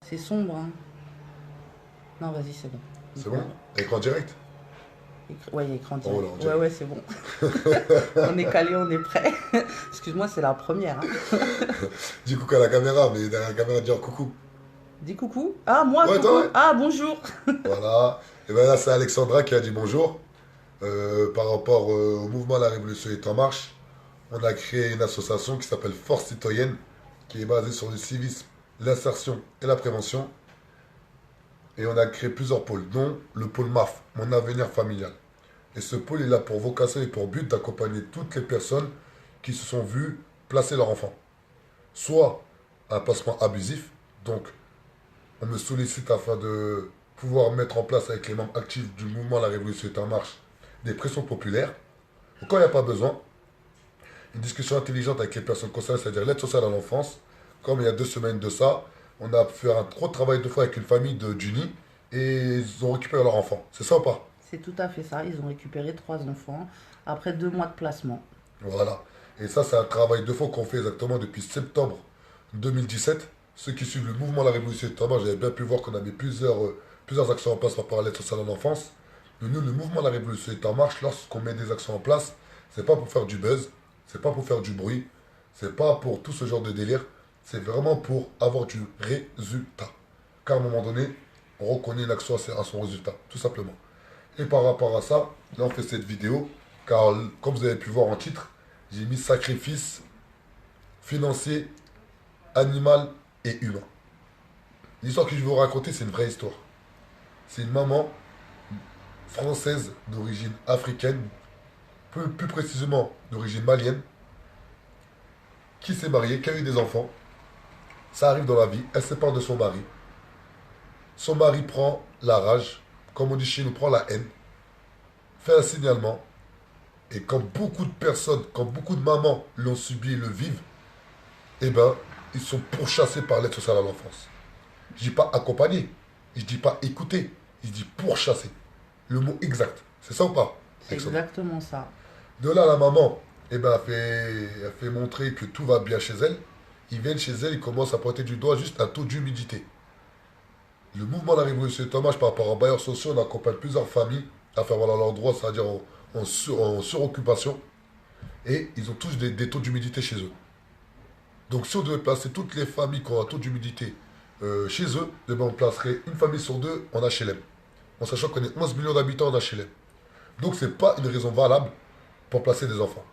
C'est sombre, hein. Non, vas-y, c'est bon. C'est bon? Écran direct? Ouais, il y a écran Oh direct. là, on Ouais, dirait. ouais, c'est bon. On est calé, on est prêt. Excuse-moi, c'est la première, hein. Dis coucou à la caméra, mais derrière la caméra, dire coucou. Dis coucou. Ah, moi, Ouais, toi, ouais. coucou. Ah, bonjour. Voilà. Et ben là, c'est Alexandra qui a dit bonjour. Par rapport au mouvement La Révolution est en marche, on a créé une association qui s'appelle Force Citoyenne, qui est basée sur le civisme, l'insertion et la prévention. Et on a créé plusieurs pôles, dont le pôle MAF, Mon Avenir Familial. Et ce pôle est là pour vocation et pour but d'accompagner toutes les personnes qui se sont vues placer leur enfant. Soit un placement abusif, donc on me sollicite afin de pouvoir mettre en place avec les membres actifs du mouvement La Révolution est en marche des pressions populaires. Ou quand il n'y a pas besoin, une discussion intelligente avec les personnes concernées, c'est-à-dire l'aide sociale à l'enfance. Comme il y a 2 semaines de ça, on a fait un gros travail de fois avec une famille de Juni et ils ont récupéré leur enfant. C'est ça ou pas? C'est tout à fait ça. Ils ont récupéré 3 enfants après 2 mois de placement. Voilà. Et ça, c'est un travail de fond qu'on fait exactement depuis septembre 2017. Ceux qui suivent le mouvement La Révolution est en marche, j'avais bien pu voir qu'on avait plusieurs actions en place par rapport à l'aide sociale à l'enfance. Mais nous, le mouvement La Révolution est en marche, lorsqu'on met des actions en place, c'est pas pour faire du buzz, c'est pas pour faire du bruit, c'est pas pour tout ce genre de délire, c'est vraiment pour avoir du résultat. Car à un moment donné, on reconnaît une action à son résultat, tout simplement. Et par rapport à ça, là on fait cette vidéo, car comme vous avez pu voir en titre, j'ai mis sacrifice financier, animal et humain. L'histoire que je vais vous raconter, c'est une vraie histoire. C'est une maman française d'origine africaine, plus précisément d'origine malienne, qui s'est mariée, qui a eu des enfants. Ça arrive dans la vie, elle se sépare de son mari. Son mari prend la rage, comme on dit chez nous, prend la haine, fait un signalement. Et quand beaucoup de personnes, quand beaucoup de mamans l'ont subi et le vivent, eh ben, ils sont pourchassés par l'aide sociale à l'enfance. Je dis pas accompagner, je dis pas écouter, je dis pourchasser. Le mot exact. C'est ça ou pas, C'est Alexandra? exactement ça. De là, la maman, eh ben, elle fait montrer que tout va bien chez elle. Ils viennent chez elle, ils commencent à pointer du doigt juste un taux d'humidité. Le mouvement de la Révolution est hommage par rapport aux bailleurs sociaux, on accompagne plusieurs familles à faire valoir leurs droits, c'est-à-dire en suroccupation. Et ils ont tous des taux d'humidité chez eux. Donc si on devait placer toutes les familles qui ont un taux d'humidité chez eux, eh ben, on placerait une famille sur deux en HLM. En sachant qu'on est 11 millions d'habitants en HLM. Donc c'est pas une raison valable pour placer des enfants.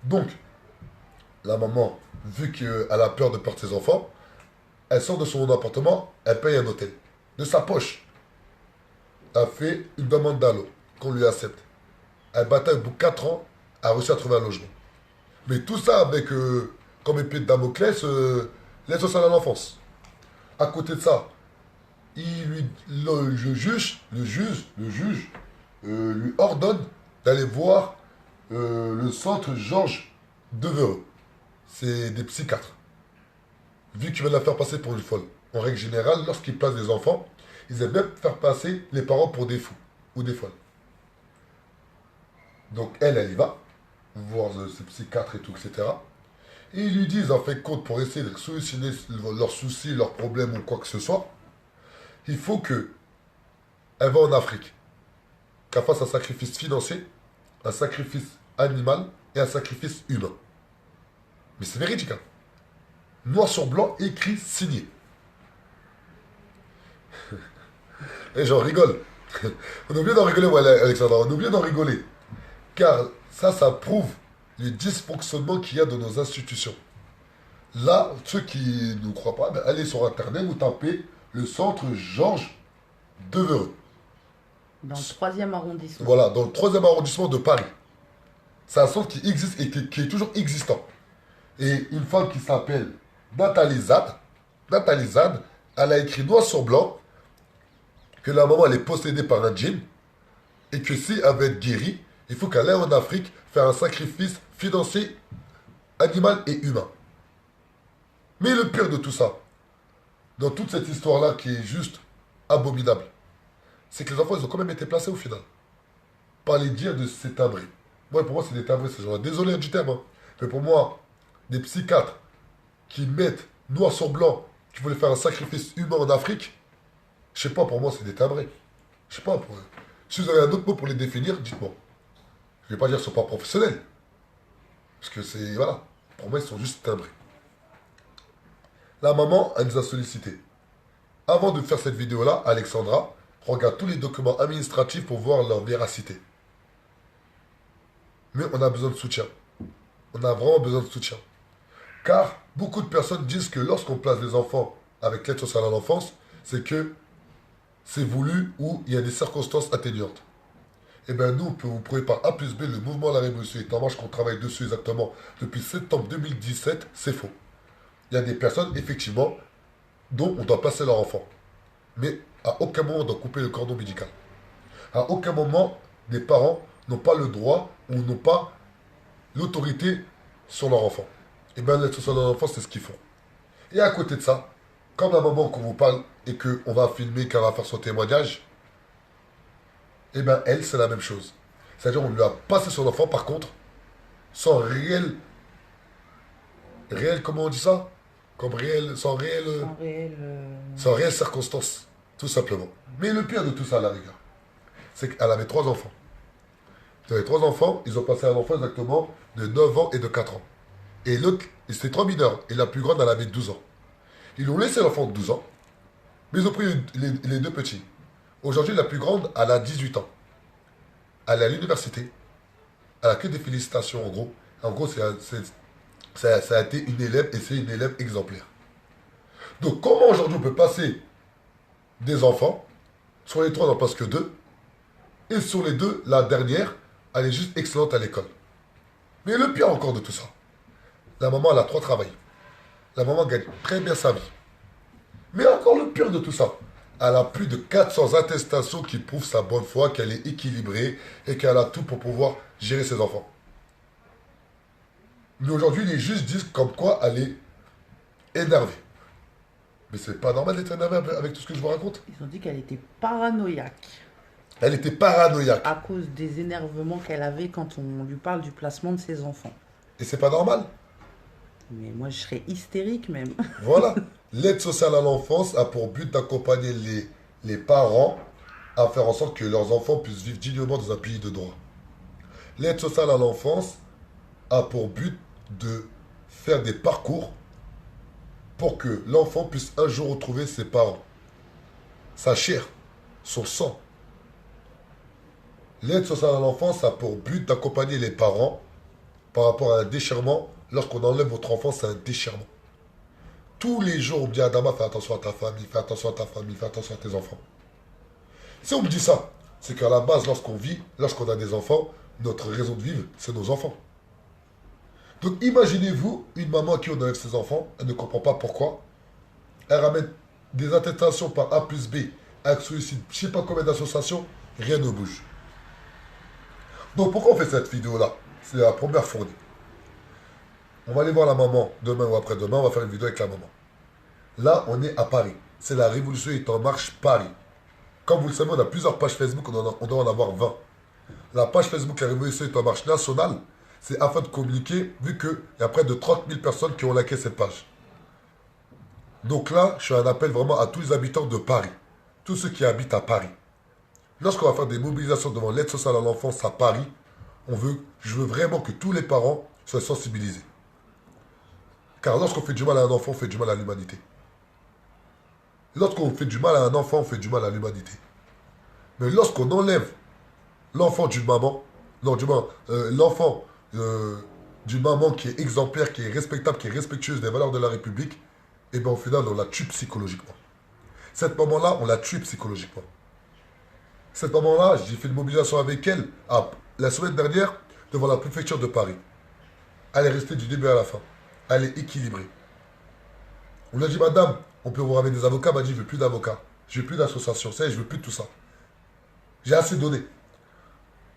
Donc, la maman, vu qu'elle a peur de perdre ses enfants, elle sort de son appartement, elle paye un hôtel. De sa poche, elle fait une demande d'allo qu'on lui accepte. Elle bataille au bout de 4 ans, elle a réussi à trouver un logement. Mais tout ça avec, comme épée de Damoclès, l'aide sociale à l'enfance. À côté de ça, le juge lui ordonne d'aller voir le centre Georges Devereux. C'est des psychiatres. Vu qu'ils veulent la faire passer pour une folle. En règle générale, lorsqu'ils placent des enfants, ils aiment bien faire passer les parents pour des fous ou des folles. Donc elle y va, voir ce psychiatre et tout, etc. Et ils lui disent, en fait, compte pour essayer de solutionner leurs soucis, leurs problèmes ou quoi que ce soit, il faut que elle va en Afrique, qu'elle fasse un sacrifice financier, un sacrifice animal et un sacrifice humain. Mais c'est véridique, hein. Noir sur blanc, écrit, signé. Et j'en rigole. On a oublié d'en rigoler, ouais, Alexandra, on a oublié d'en rigoler. Car ça prouve les dysfonctionnements qu'il y a dans nos institutions. Là, ceux qui ne croient pas, ben, allez sur Internet, vous tapez le centre Georges Devereux. Dans le troisième arrondissement. Voilà, dans le troisième arrondissement de Paris. C'est un centre qui existe et qui est toujours existant. Et une femme qui s'appelle Nathalie Zad, elle a écrit noir sur blanc que la maman elle est possédée par un djinn et que si elle veut être guérie, il faut qu'elle aille en Afrique faire un sacrifice financier, animal et humain. Mais le pire de tout ça, dans toute cette histoire-là qui est juste abominable, c'est que les enfants ils ont quand même été placés au final. Par les dires de ces timbrés. Moi pour moi c'est des timbrés, c'est genre désolé du terme, hein. Mais pour moi, des psychiatres qui mettent noir sur blanc qui voulaient faire un sacrifice humain en Afrique, je sais pas, pour moi, c'est des timbrés. Je sais pas, si vous avez un autre mot pour les définir, dites-moi. Je vais pas dire qu'ils sont pas professionnels. Parce que c'est, voilà, pour moi, ils sont juste timbrés. La maman, elle nous a sollicité. Avant de faire cette vidéo-là, Alexandra regarde tous les documents administratifs pour voir leur véracité. Mais on a besoin de soutien. On a vraiment besoin de soutien. Car beaucoup de personnes disent que lorsqu'on place des enfants avec l'aide sociale à l'enfance, c'est que c'est voulu ou il y a des circonstances atténuantes. Eh bien nous, vous pouvez par A plus B, le mouvement La Révolution est en marche, qu'on travaille dessus exactement depuis septembre 2017, c'est faux. Il y a des personnes, effectivement, dont on doit placer leur enfant. Mais à aucun moment on doit couper le cordon médical. À aucun moment, des parents n'ont pas le droit ou n'ont pas l'autorité sur leur enfant. Et bien l'aide sociale à l'enfance, c'est ce qu'ils font. Et à côté de ça, comme la maman qu'on vous parle et qu'on va filmer, qu'elle va faire son témoignage, et bien elle, c'est la même chose. C'est-à-dire on lui a passé son enfant, par contre, sans comment on dit ça? Comme réel, sans réelle circonstance, tout simplement. Mais le pire de tout ça, la rigueur, c'est qu'elle avait 3 enfants. Elle avait 3 enfants, ils ont passé un enfant exactement de 9 ans et de 4 ans. Et l'autre, c'était 3 mineurs, et la plus grande, elle avait 12 ans. Ils ont laissé l'enfant de 12 ans, mais ils ont pris les 2 petits. Aujourd'hui, la plus grande, elle a 18 ans. Elle est à l'université. Elle a que des félicitations, en gros. En gros, ça a été une élève, et c'est une élève exemplaire. Donc, comment aujourd'hui on peut passer des enfants, sur les 3, on n'en passe que 2, et sur les 2, la dernière, elle est juste excellente à l'école. Mais le pire encore de tout ça, la maman, elle a 3 travails. La maman gagne très bien sa vie. Mais encore le pire de tout ça, elle a plus de 400 attestations qui prouvent sa bonne foi, qu'elle est équilibrée et qu'elle a tout pour pouvoir gérer ses enfants. Mais aujourd'hui, les juges disent comme quoi elle est énervée. Mais c'est pas normal d'être énervé avec tout ce que je vous raconte. Ils ont dit qu'elle était paranoïaque Elle était paranoïaque. à cause des énervements qu'elle avait quand on lui parle du placement de ses enfants. Et c'est pas normal. Mais moi, je serais hystérique même. Voilà. L'aide sociale à l'enfance a pour but d'accompagner les parents à faire en sorte que leurs enfants puissent vivre dignement dans un pays de droit. L'aide sociale à l'enfance a pour but de faire des parcours pour que l'enfant puisse un jour retrouver ses parents, sa chair, son sang. L'aide sociale à l'enfance a pour but d'accompagner les parents par rapport à un déchirement. Lorsqu'on enlève votre enfant, c'est un déchirement. Tous les jours, on me dit Adama, fais attention à ta famille, fais attention à ta famille, fais attention à tes enfants. Si on me dit ça, c'est qu'à la base, lorsqu'on vit, lorsqu'on a des enfants, notre raison de vivre, c'est nos enfants. Donc imaginez-vous une maman à qui on enlève ses enfants, elle ne comprend pas pourquoi. Elle ramène des attestations par A plus B, avec suicide, je ne sais pas combien d'associations, rien ne bouge. Donc pourquoi on fait cette vidéo-là? C'est la première fournie. On va aller voir la maman demain ou après-demain, on va faire une vidéo avec la maman. Là, on est à Paris. C'est la Révolution est en marche Paris. Comme vous le savez, on a plusieurs pages Facebook, on doit en avoir 20. La page Facebook La Révolution est en marche nationale, c'est afin de communiquer, vu qu'il y a près de 30 000 personnes qui ont liké cette page. Donc là, je fais un appel vraiment à tous les habitants de Paris. Tous ceux qui habitent à Paris. Lorsqu'on va faire des mobilisations devant l'aide sociale à l'enfance à Paris, je veux vraiment que tous les parents soient sensibilisés. Car lorsqu'on fait du mal à un enfant, on fait du mal à l'humanité. Lorsqu'on fait du mal à un enfant, on fait du mal à l'humanité. Mais lorsqu'on enlève l'enfant d'une maman, non, du moins, l'enfant d'une maman qui est exemplaire, qui est respectable, qui est respectueuse des valeurs de la République, et bien au final, on la tue psychologiquement. Cette maman-là, on l'a tuée psychologiquement. Cette maman-là, j'ai fait une mobilisation avec elle la semaine dernière devant la préfecture de Paris. Elle est restée du début à la fin. Elle est équilibrée. On lui a dit, madame, on peut vous ramener des avocats. Elle m'a dit, je ne veux plus d'avocats. Je ne veux plus d'association. Je ne veux plus de tout ça. J'ai assez donné.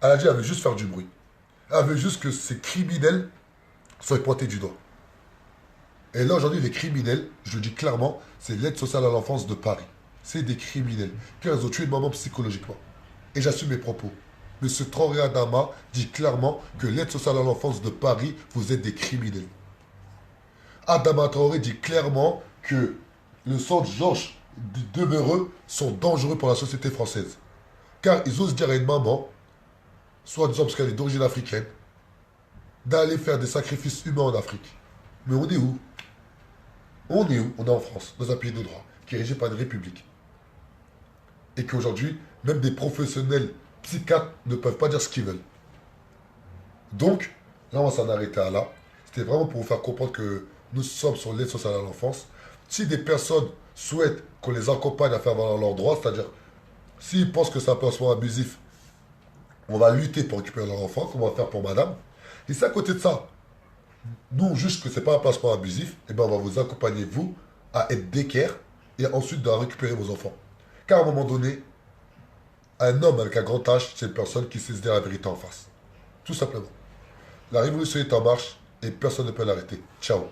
Elle a dit, elle veut juste faire du bruit. Elle veut juste que ces criminels soient pointés du doigt. Et là, aujourd'hui, les criminels, je le dis clairement, c'est l'aide sociale à l'enfance de Paris. C'est des criminels. Car ils ont tué une maman psychologiquement. Et j'assume mes propos. Monsieur Traoré Adama dit clairement que l'aide sociale à l'enfance de Paris, vous êtes des criminels. Adama Traoré dit clairement que le sang de Georges Devereux sont dangereux pour la société française. Car ils osent dire à une maman, soit disant parce qu'elle est d'origine africaine, d'aller faire des sacrifices humains en Afrique. Mais on est où? On est où? On est en France, dans un pays de droit, qui est régi par une république. Et qu'aujourd'hui, même des professionnels psychiatres ne peuvent pas dire ce qu'ils veulent. Donc, là, on va s'en arrêter à là. C'était vraiment pour vous faire comprendre que nous sommes sur l'aide sociale à l'enfance. Si des personnes souhaitent qu'on les accompagne à faire valoir leurs droits, c'est-à-dire, s'ils pensent que c'est un placement abusif, on va lutter pour récupérer leur enfant, comme on va faire pour madame. Et si à côté de ça, nous on juge que ce n'est pas un placement abusif, et bien on va vous accompagner, vous, à être d'équerre et ensuite de récupérer vos enfants. Car à un moment donné, un homme avec un grand H, c'est une personne qui sait se dire la vérité en face. Tout simplement. La révolution est en marche et personne ne peut l'arrêter. Ciao.